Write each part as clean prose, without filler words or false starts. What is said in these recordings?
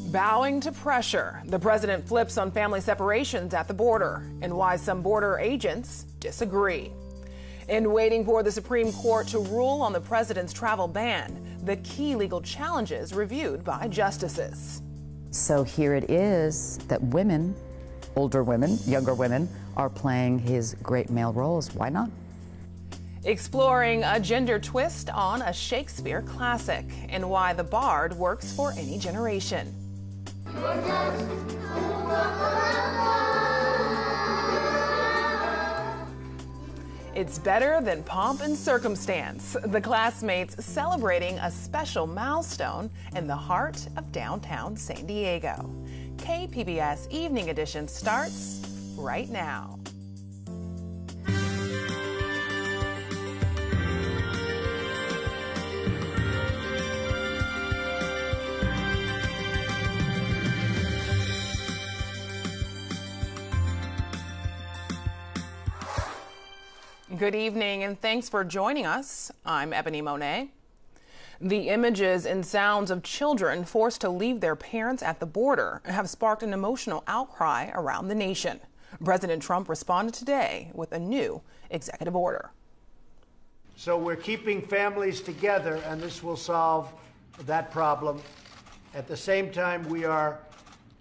Bowing to pressure, the president flips on family separations at the border and why some border agents disagree. And waiting for the Supreme Court to rule on the president's travel ban, the key legal challenges reviewed by justices. So here it is that women, older women, younger women, are playing his great male roles. Why not? Exploring a gender twist on a Shakespeare classic and why the Bard works for any generation. It's better than pomp and circumstance. The classmates celebrating a special milestone in the heart of downtown San Diego. KPBS Evening Edition starts right now. Good evening and thanks for joining us. I'm Ebony Monet. The images and sounds of children forced to leave their parents at the border have sparked an emotional outcry around the nation. President Trump responded today with a new executive order. So we're keeping families together, and this will solve that problem. At the same time, we are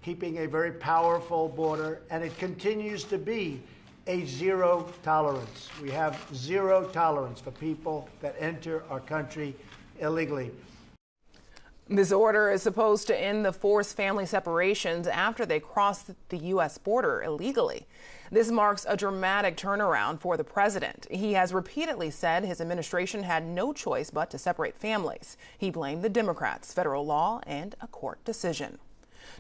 keeping a very powerful border, and it continues to be a zero tolerance. We have zero tolerance for people that enter our country illegally. This order is supposed to end the forced family separations after they cross the U.S. border illegally. This marks a dramatic turnaround for the president. He has repeatedly said his administration had no choice but to separate families. He blamed the Democrats, federal law, and a court decision.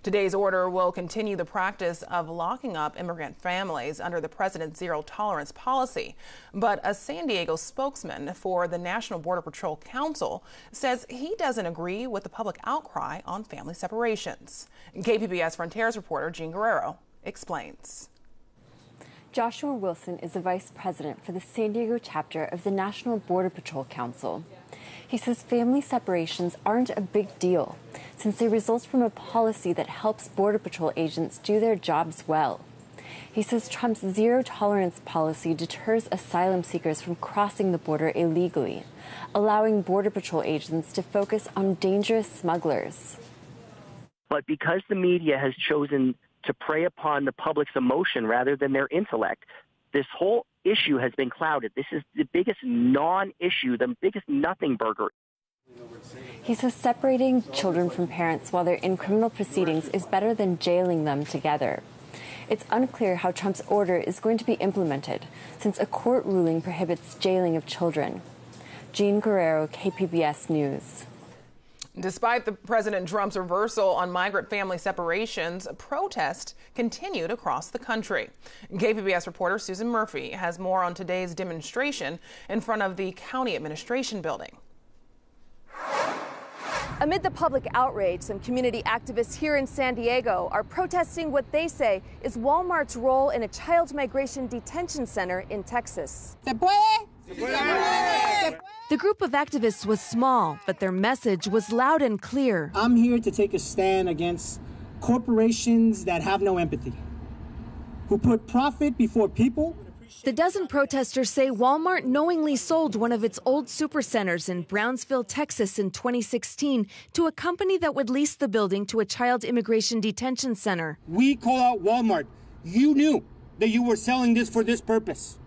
Today's order will continue the practice of locking up immigrant families under the president's zero tolerance policy. But a San Diego spokesman for the National Border Patrol Council says he doesn't agree with the public outcry on family separations. KPBS Frontiers reporter Jean Guerrero explains. Joshua Wilson is the vice president for the San Diego chapter of the National Border Patrol Council. He says family separations aren't a big deal, since they result from a policy that helps Border Patrol agents do their jobs well. He says Trump's zero-tolerance policy deters asylum seekers from crossing the border illegally, allowing Border Patrol agents to focus on dangerous smugglers. But because the media has chosen to prey upon the public's emotion rather than their intellect, this whole issue has been clouded. This is the biggest non-issue, the biggest nothing burger. He says separating children from parents while they're in criminal proceedings is better than jailing them together. It's unclear how Trump's order is going to be implemented, since a court ruling prohibits jailing of children. Jean Guerrero, KPBS News. Despite the President Trump's reversal on migrant family separations, protests continued across the country. KPBS reporter Susan Murphy has more on today's demonstration in front of the county administration building. Amid the public outrage, some community activists here in San Diego are protesting what they say is Walmart's role in a child migration detention center in Texas. The group of activists was small, but their message was loud and clear. I'm here to take a stand against corporations that have no empathy, who put profit before people. The dozen protesters say Walmart knowingly sold one of its old supercenters in Brownsville, Texas in 2016 to a company that would lease the building to a child immigration detention center. We call out Walmart. You knew that you were selling this for this purpose.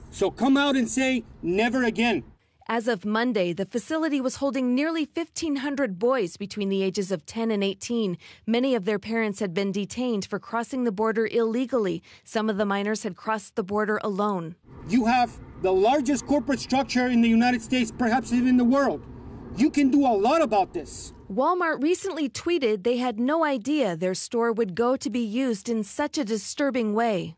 So come out and say never again. As of Monday, the facility was holding nearly 1,500 boys between the ages of 10 and 18. Many of their parents had been detained for crossing the border illegally. Some of the minors had crossed the border alone. You have the largest corporate structure in the United States, perhaps even in the world. You can do a lot about this. Walmart recently tweeted they had no idea their store would go to be used in such a disturbing way.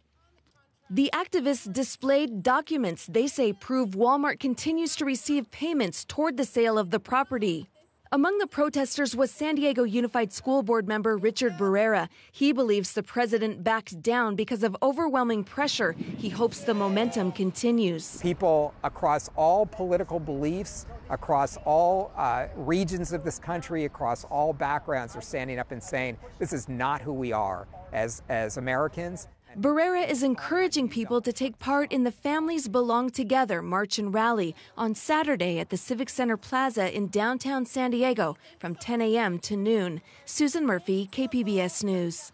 The activists displayed documents they say prove Walmart continues to receive payments toward the sale of the property. Among the protesters was San Diego Unified School Board member Richard Barrera. He believes the president backed down because of overwhelming pressure. He hopes the momentum continues. People across all political beliefs, across all regions of this country, across all backgrounds are standing up and saying this is not who we are as Americans. Barrera is encouraging people to take part in the Families Belong Together march and rally on Saturday at the Civic Center Plaza in downtown San Diego from 10 a.m. to noon. Susan Murphy, KPBS News.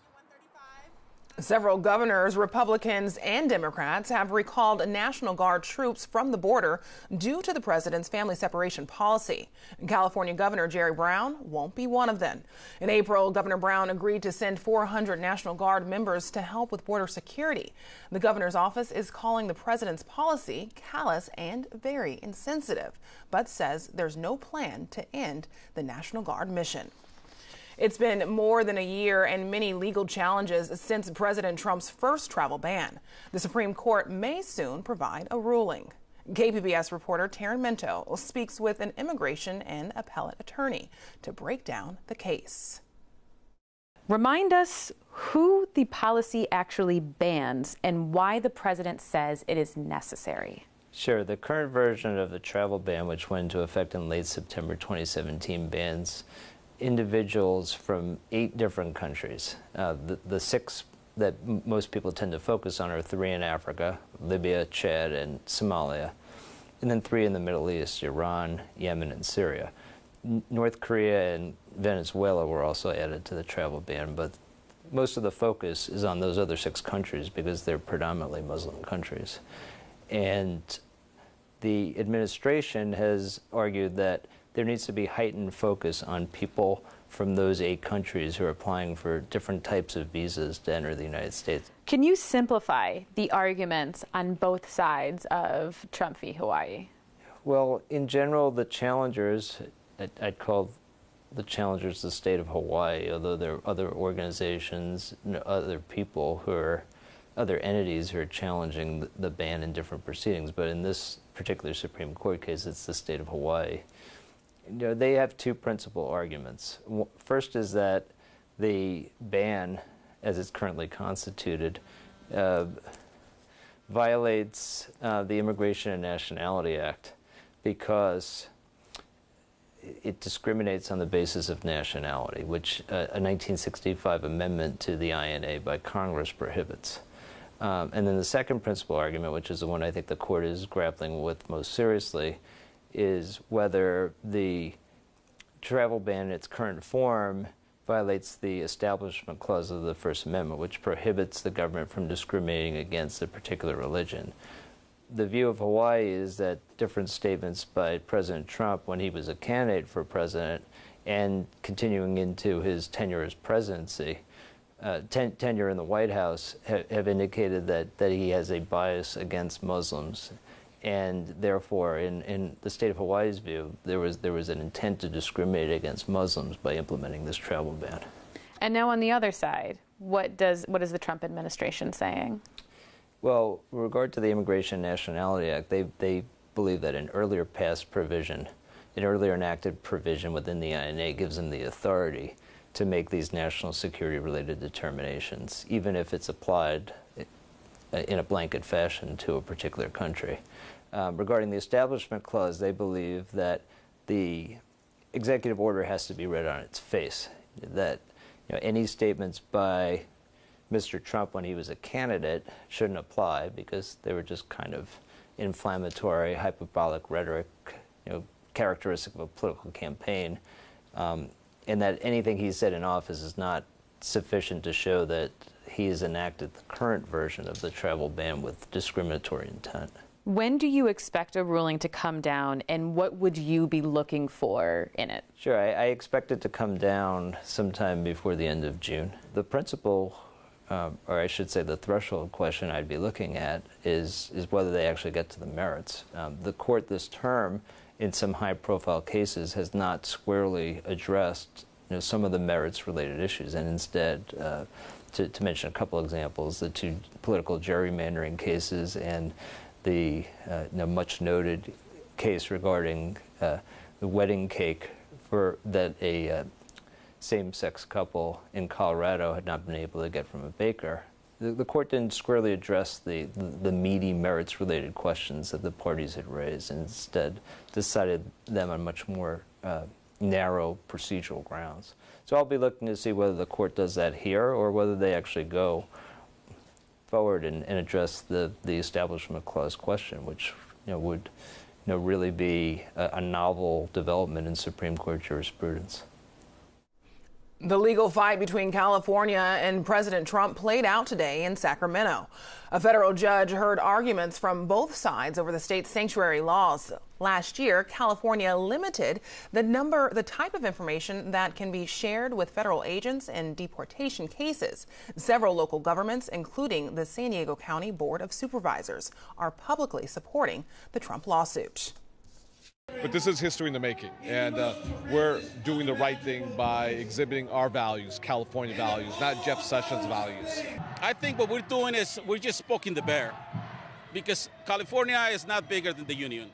Several governors, Republicans and Democrats, have recalled National Guard troops from the border due to the president's family separation policy. California Governor Jerry Brown won't be one of them. In April, Governor Brown agreed to send 400 National Guard members to help with border security. The governor's office is calling the president's policy callous and very insensitive, but says there's no plan to end the National Guard mission. It's been more than a year and many legal challenges since President Trump's first travel ban. The Supreme Court may soon provide a ruling. KPBS reporter Taryn Minto speaks with an immigration and appellate attorney to break down the case. Remind us who the policy actually bans and why the president says it is necessary. Sure. The current version of the travel ban, which went into effect in late September 2017, bans individuals from 8 different countries. The 6 that most people tend to focus on are 3 in Africa, Libya, Chad, and Somalia, and then 3 in the Middle East, Iran, Yemen, and Syria. North Korea and Venezuela were also added to the travel ban, but most of the focus is on those other 6 countries because they're predominantly Muslim countries. And the administration has argued that there needs to be heightened focus on people from those 8 countries who are applying for different types of visas to enter the United States. Can you simplify the arguments on both sides of Trump v. Hawaii? Well, in general, the challengers, I'd call the challengers the state of Hawaii, although there are other organizations, other people who are, other entities who are challenging the ban in different proceedings. But in this particular Supreme Court case, it's the state of Hawaii. You know, they have 2 principal arguments. First is that the ban, as it's currently constituted, violates the Immigration and Nationality Act because it discriminates on the basis of nationality, which a 1965 amendment to the INA by Congress prohibits. And then the second principal argument, which is the one I think the court is grappling with most seriously, is whether the travel ban in its current form violates the Establishment Clause of the First Amendment, which prohibits the government from discriminating against a particular religion. The view of Hawaii is that different statements by President Trump when he was a candidate for president and continuing into his tenure as presidency, tenure in the White House, have indicated that he has a bias against Muslims. And therefore, in the state of Hawaii's view, there was an intent to discriminate against Muslims by implementing this travel ban. And now on the other side, what is the Trump administration saying? Well, with regard to the Immigration and Nationality Act, they believe that an earlier passed provision, an earlier enacted provision within the INA gives them the authority to make these national security-related determinations, even if it's applied in a blanket fashion to a particular country. Regarding the Establishment Clause, they believe that the executive order has to be read on its face, that any statements by Mr. Trump when he was a candidate shouldn't apply because they were just kind of inflammatory, hyperbolic rhetoric, characteristic of a political campaign, and that anything he said in office is not sufficient to show that he has enacted the current version of the travel ban with discriminatory intent. When do you expect a ruling to come down, and what would you be looking for in it? Sure, I expect it to come down sometime before the end of June. The principal, or I should say the threshold question I'd be looking at is whether they actually get to the merits. The court this term, in some high-profile cases, has not squarely addressed some of the merits-related issues, and instead, to mention a couple examples, the 2 political gerrymandering cases and the much-noted case regarding the wedding cake that a same-sex couple in Colorado had not been able to get from a baker. The court didn't squarely address the meaty merits-related questions that the parties had raised, and instead decided them on much more narrow procedural grounds. So I'll be looking to see whether the court does that here or whether they actually go forward and address the Establishment Clause question, which would really be a novel development in Supreme Court jurisprudence. The legal fight between California and President Trump played out today in Sacramento. A federal judge heard arguments from both sides over the state's sanctuary laws. Last year, California limited the type of information that can be shared with federal agents in deportation cases. Several local governments, including the San Diego County Board of Supervisors, are publicly supporting the Trump lawsuit. But this is history in the making, and we're doing the right thing by exhibiting our values, California values, not Jeff Sessions' values. I think what we're doing is we're just poking the bear, because California is not bigger than the union.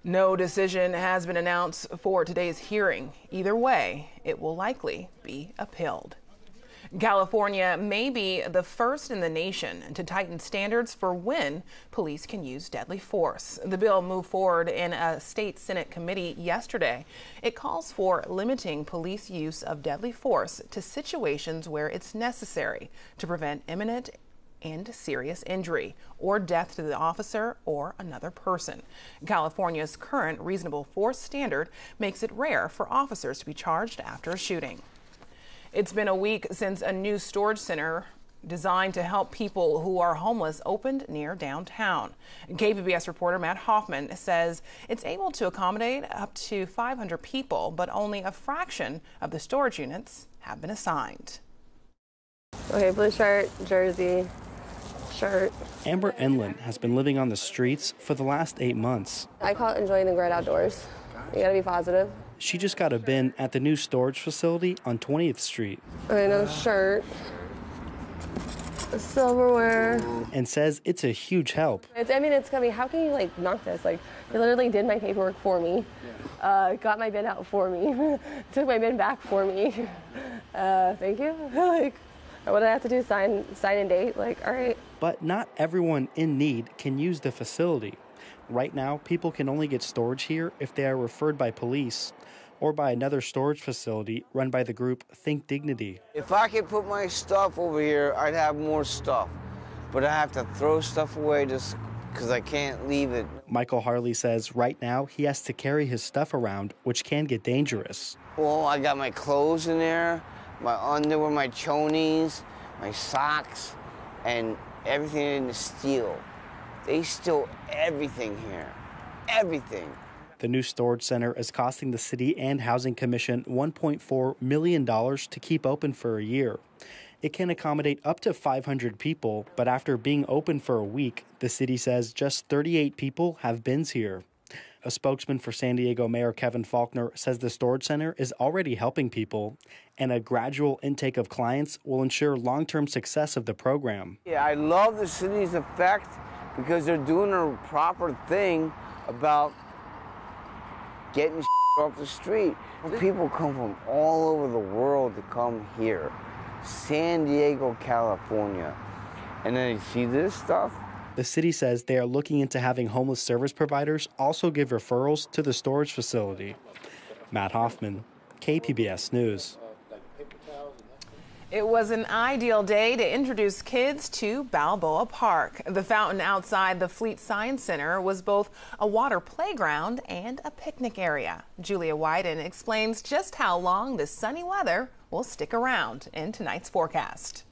No decision has been announced for today's hearing. Either way, it will likely be appealed. California may be the first in the nation to tighten standards for when police can use deadly force. The bill moved forward in a state Senate committee yesterday. It calls for limiting police use of deadly force to situations where it's necessary to prevent imminent and serious injury or death to the officer or another person. California's current reasonable force standard makes it rare for officers to be charged after a shooting. It's been a week since a new storage center designed to help people who are homeless opened near downtown. KPBS reporter Matt Hoffman says it's able to accommodate up to 500 people, but only a fraction of the storage units have been assigned. Okay, blue shirt, jersey, shirt. Amber Enlin has been living on the streets for the last 8 months. I call it enjoying the great outdoors. You gotta be positive. She just got a bin at the new storage facility on 20th Street. I know, shirt, silverware. And says it's a huge help. It's gonna be, how can you knock this? They literally did my paperwork for me, got my bin out for me, took my bin back for me. Thank you. What do I have to do? Sign and date? All right. But not everyone in need can use the facility. Right now, people can only get storage here if they are referred by police or by another storage facility run by the group Think Dignity. If I could put my stuff over here, I'd have more stuff. But I have to throw stuff away just because I can't leave it. Michael Harley says right now he has to carry his stuff around, which can get dangerous. Well, I got my clothes in there, my underwear, my chonies, my socks, and everything in the steel. They steal everything here. Everything. The new storage center is costing the City and Housing Commission $1.4 million to keep open for a year. It can accommodate up to 500 people, but after being open for a week, the city says just 38 people have bins here. A spokesman for San Diego Mayor Kevin Faulconer says the storage center is already helping people, and a gradual intake of clients will ensure long-term success of the program. Yeah, I love the city's effect because they're doing a proper thing about getting off the street. People come from all over the world to come here, San Diego, California, and then they see this stuff. The city says they are looking into having homeless service providers also give referrals to the storage facility. Matt Hoffman, KPBS News. It was an ideal day to introduce kids to Balboa Park. The fountain outside the Fleet Science Center was both a water playground and a picnic area. Julia Wyden explains just how long the sunny weather will stick around in tonight's forecast.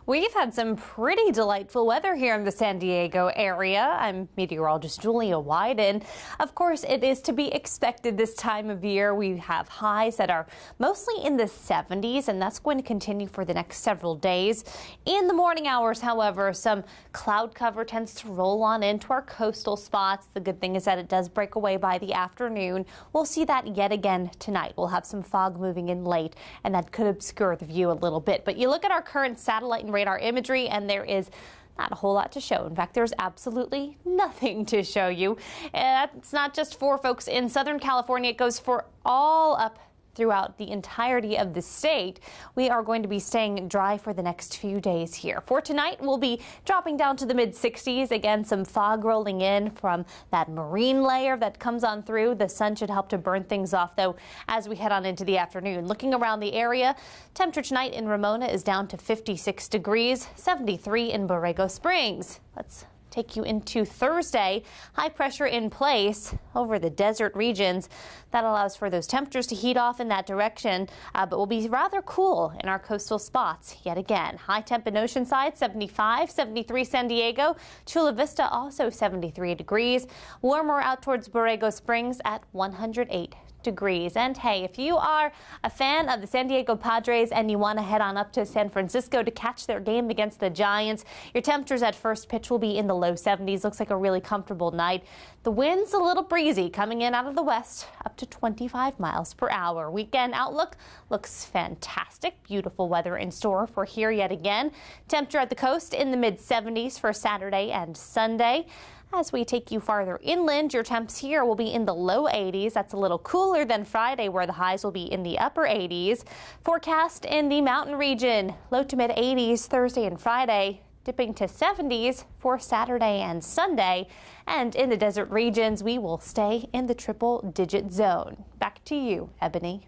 We've had some pretty delightful weather here in the San Diego area. I'm meteorologist Julia Wyden. Of course, it is to be expected this time of year. We have highs that are mostly in the 70s, and that's going to continue for the next several days. In the morning hours, however, some cloud cover tends to roll on into our coastal spots. The good thing is that it does break away by the afternoon. We'll see that yet again tonight. We'll have some fog moving in late, and that could obscure the view a little bit. But you look at our current satellite and radar imagery, and there is not a whole lot to show. In fact, there's absolutely nothing to show you. It's not just for folks in Southern California. It goes for all up throughout the entirety of the state. We are going to be staying dry for the next few days here. For tonight, we'll be dropping down to the mid-60s. Again, some fog rolling in from that marine layer that comes on through. The sun should help to burn things off, though, as we head on into the afternoon. Looking around the area, temperature tonight in Ramona is down to 56 degrees, 73 in Borrego Springs. Let's take you into Thursday. High pressure in place over the desert regions. That allows for those temperatures to heat off in that direction, but will be rather cool in our coastal spots yet again. High temp in Oceanside, 75, 73 San Diego. Chula Vista also 73 degrees. Warmer out towards Borrego Springs at 108 degrees. And hey, if you are a fan of the San Diego Padres and you want to head on up to San Francisco to catch their game against the Giants, your temperatures at first pitch will be in the low 70s. Looks like a really comfortable night. The wind's a little breezy coming in out of the west, up to 25 miles per hour. Weekend outlook looks fantastic. Beautiful weather in store for here yet again. Temperature at the coast in the mid 70s for Saturday and Sunday. As we take you farther inland, your temps here will be in the low 80s. That's a little cooler than Friday, where the highs will be in the upper 80s. Forecast in the mountain region, low to mid 80s Thursday and Friday, dipping to 70s for Saturday and Sunday. And in the desert regions, we will stay in the triple-digit zone. Back to you, Ebony.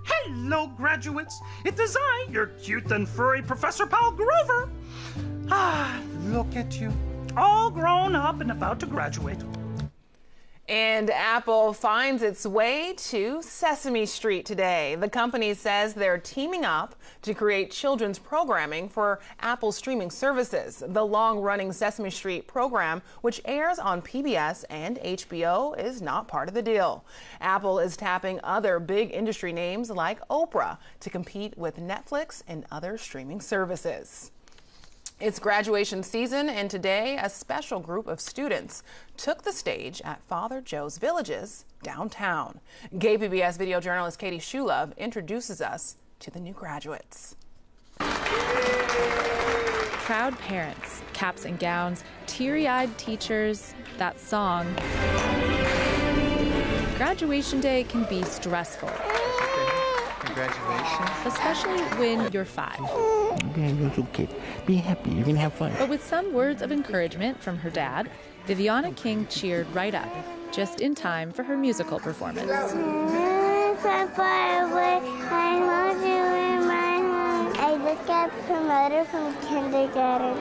Hello, graduates. It is I, your cute and furry Professor Paul Grover. Ah, look at you. All grown up and about to graduate. And Apple finds its way to Sesame Street today. The company says they're teaming up to create children's programming for Apple streaming services. The long-running Sesame Street program, which airs on PBS and HBO, is not part of the deal. Apple is tapping other big industry names like Oprah to compete with Netflix and other streaming services. It's graduation season, and today a special group of students took the stage at Father Joe's Villages downtown. KPBS video journalist Katie Shulov introduces us to the new graduates. Proud parents, caps and gowns, teary-eyed teachers, that song. Graduation day can be stressful. Congratulations. Especially when you're 5. Okay. Be happy. You're going to have fun. But with some words of encouragement from her dad, Viviana King cheered right up, just in time for her musical performance. So far away, I hold you in my heart. I just got promoted from kindergarten,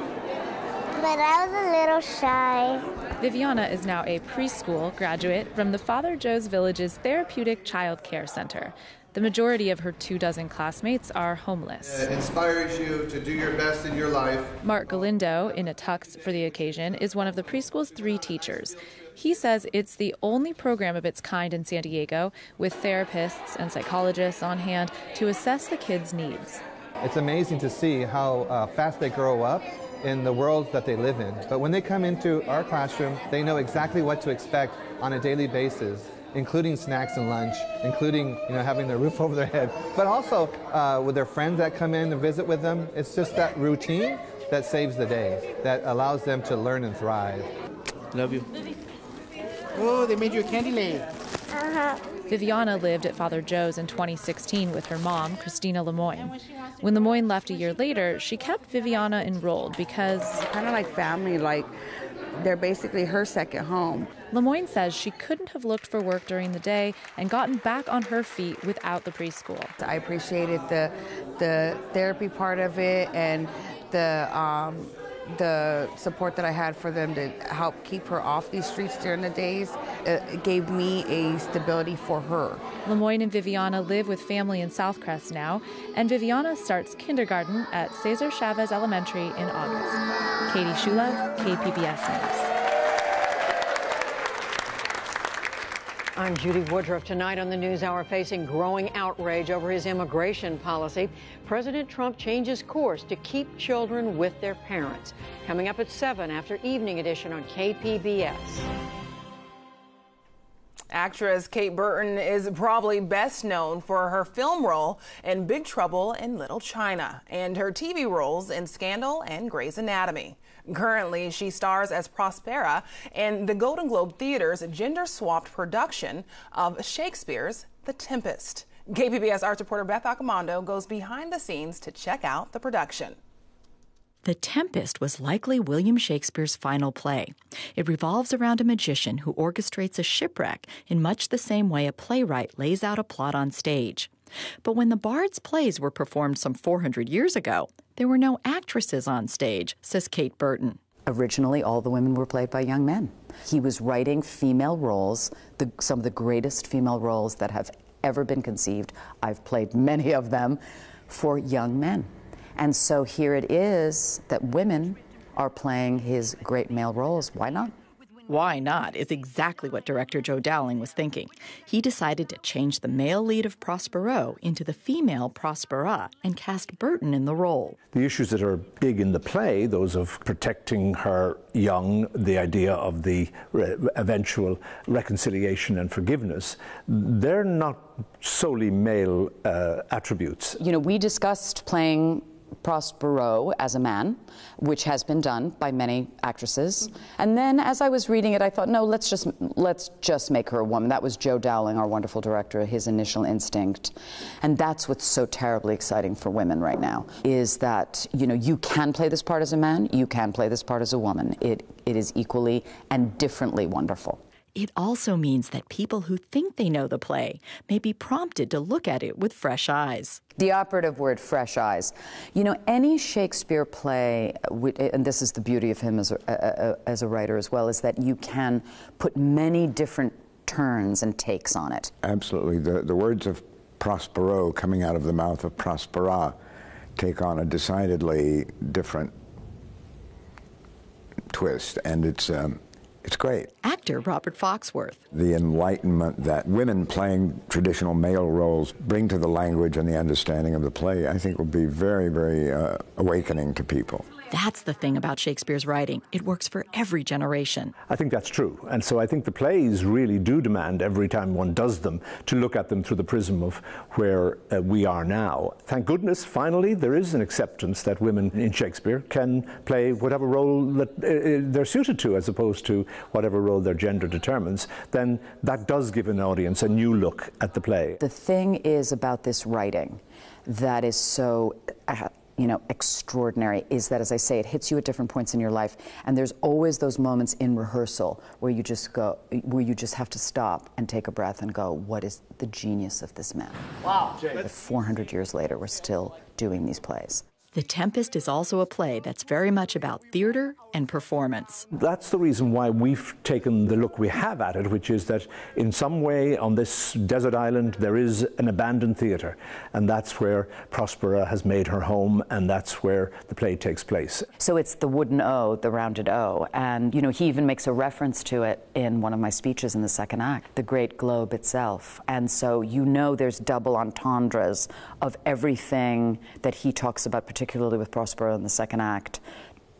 but I was a little shy. Viviana is now a preschool graduate from the Father Joe's Villages Therapeutic Child Care Center. The majority of her 24 classmates are homeless. It inspires you to do your best in your life. Mark Galindo, in a tux for the occasion, is one of the preschool's 3 teachers. He says it's the only program of its kind in San Diego, with therapists and psychologists on hand to assess the kids' needs. It's amazing to see how fast they grow up in the world that they live in. But when they come into our classroom, they know exactly what to expect on a daily basis, including snacks and lunch, including having their roof over their head, but also with their friends that come in and visit with them. It's just that routine that saves the day, that allows them to learn and thrive. Love you. Oh, they made you a candy lane. Viviana lived at Father Joe's in 2016 with her mom, Christina Lemoyne. When Lemoyne left a year later, she kept Viviana enrolled because... kind of like family, like they're basically her second home. Lemoyne says she couldn't have looked for work during the day and gotten back on her feet without the preschool. I appreciated the therapy part of it and the support that I had for them to help keep her off these streets during the days. It gave me a stability for her. Lemoyne and Viviana live with family in Southcrest now, and Viviana starts kindergarten at Cesar Chavez Elementary in August. Katie Shulov, KPBS News. I'm Judy Woodruff. Tonight on the NewsHour, facing growing outrage over his immigration policy, President Trump changes course to keep children with their parents. Coming up at 7 after Evening Edition on KPBS. Actress Kate Burton is probably best known for her film role in Big Trouble in Little China and her TV roles in Scandal and Grey's Anatomy. Currently, she stars as Prospera in the Golden Globe Theater's gender-swapped production of Shakespeare's The Tempest. KPBS arts reporter Beth Accomando goes behind the scenes to check out the production. The Tempest was likely William Shakespeare's final play. It revolves around a magician who orchestrates a shipwreck in much the same way a playwright lays out a plot on stage. But when the Bard's plays were performed some 400 years ago, there were no actresses on stage, says Kate Burton. Originally, all the women were played by young men. He was writing female roles, some of the greatest female roles that have ever been conceived. I've played many of them for young men. And so here it is that women are playing his great male roles. Why not? Why not is exactly what director Joe Dowling was thinking. He decided to change the male lead of Prospero into the female Prospera and cast Burton in the role. The issues that are big in the play, those of protecting her young, the idea of the eventual reconciliation and forgiveness, they're not solely male attributes. You know, we discussed playing Prospero as a man, which has been done by many actresses. And then as I was reading it, I thought, no, let's just make her a woman. That was Joe Dowling, our wonderful director, his initial instinct. And that's what's so terribly exciting for women right now, is that, you know, you can play this part as a man, you can play this part as a woman. It is equally and differently wonderful. It also means that people who think they know the play may be prompted to look at it with fresh eyes. The operative word, fresh eyes. You know, any Shakespeare play, and this is the beauty of him as a writer as well, is that you can put many different turns and takes on it. Absolutely. The words of Prospero coming out of the mouth of Prospera take on a decidedly different twist, and it's great. Actor Robert Foxworth. The enlightenment that women playing traditional male roles bring to the language and the understanding of the play, I think will be very, very awakening to people. That's the thing about Shakespeare's writing. It works for every generation. I think that's true. And so I think the plays really do demand, every time one does them, to look at them through the prism of where we are now. Thank goodness, finally, there is an acceptance that women in Shakespeare can play whatever role that they're suited to, as opposed to whatever role their gender determines. Then that does give an audience a new look at the play. The thing is about this writing that is so extraordinary is that, as I say, it hits you at different points in your life, and there's always those moments in rehearsal where you just have to stop and take a breath and go, what is the genius of this man? Wow. 400 years later, we're still doing these plays. The Tempest is also a play that's very much about theater and performance. That's the reason why we've taken the look we have at it, which is that in some way on this desert island there is an abandoned theater, and that's where Prospera has made her home, and that's where the play takes place. So it's the wooden O, the rounded O, and you know, he even makes a reference to it in one of my speeches in the second act, the great globe itself. And so you know there's double entendres of everything that he talks about, particularly with Prospero in the second act,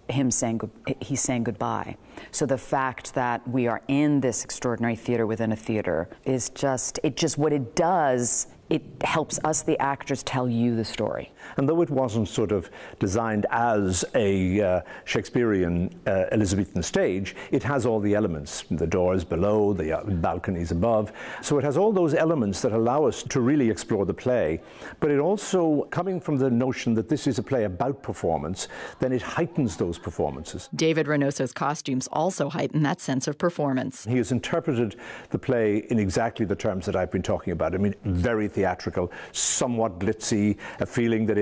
he's saying goodbye. So the fact that we are in this extraordinary theater within a theater is just what it does. It helps us, the actors, tell you the story. And though it wasn't sort of designed as a Shakespearean Elizabethan stage, it has all the elements, the doors below, the balconies above. So it has all those elements that allow us to really explore the play. But it also, coming from the notion that this is a play about performance, then it heightens those performances. David Reynoso's costumes also heighten that sense of performance. He has interpreted the play in exactly the terms that I've been talking about. I mean, very theatrical, somewhat glitzy, a feeling that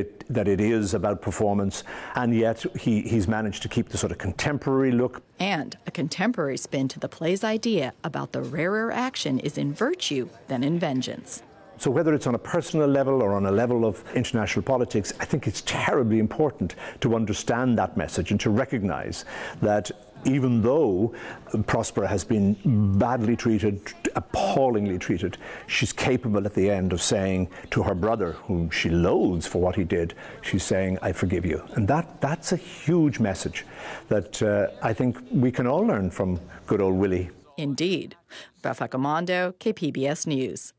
it is about performance, and yet he's managed to keep the sort of contemporary look. And a contemporary spin to the play's idea about the rarer action is in virtue than in vengeance. So whether it's on a personal level or on a level of international politics, I think it's terribly important to understand that message and to recognize that even though Prospera has been badly treated, appallingly treated, she's capable at the end of saying to her brother, whom she loathes for what he did, she's saying, I forgive you. And that's a huge message that I think we can all learn from good old Willie. Indeed. Beth Accomando, KPBS News.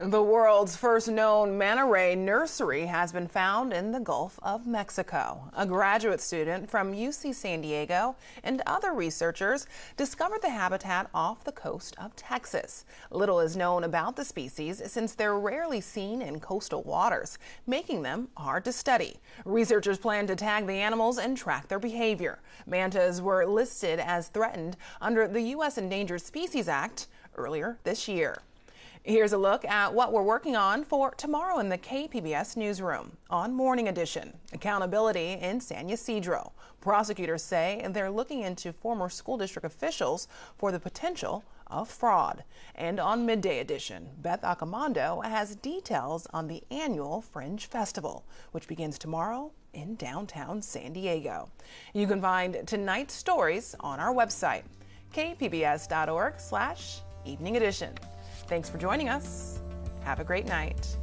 The world's first known manta ray nursery has been found in the Gulf of Mexico. A graduate student from UC San Diego and other researchers discovered the habitat off the coast of Texas. Little is known about the species since they're rarely seen in coastal waters, making them hard to study. Researchers plan to tag the animals and track their behavior. Mantas were listed as threatened under the U.S. Endangered Species Act earlier this year. Here's a look at what we're working on for tomorrow in the KPBS newsroom. On Morning Edition, accountability in San Ysidro. Prosecutors say they're looking into former school district officials for the potential of fraud. And on Midday Edition, Beth Accomando has details on the annual Fringe Festival, which begins tomorrow in downtown San Diego. You can find tonight's stories on our website, kpbs.org/evening edition. Thanks for joining us. Have a great night.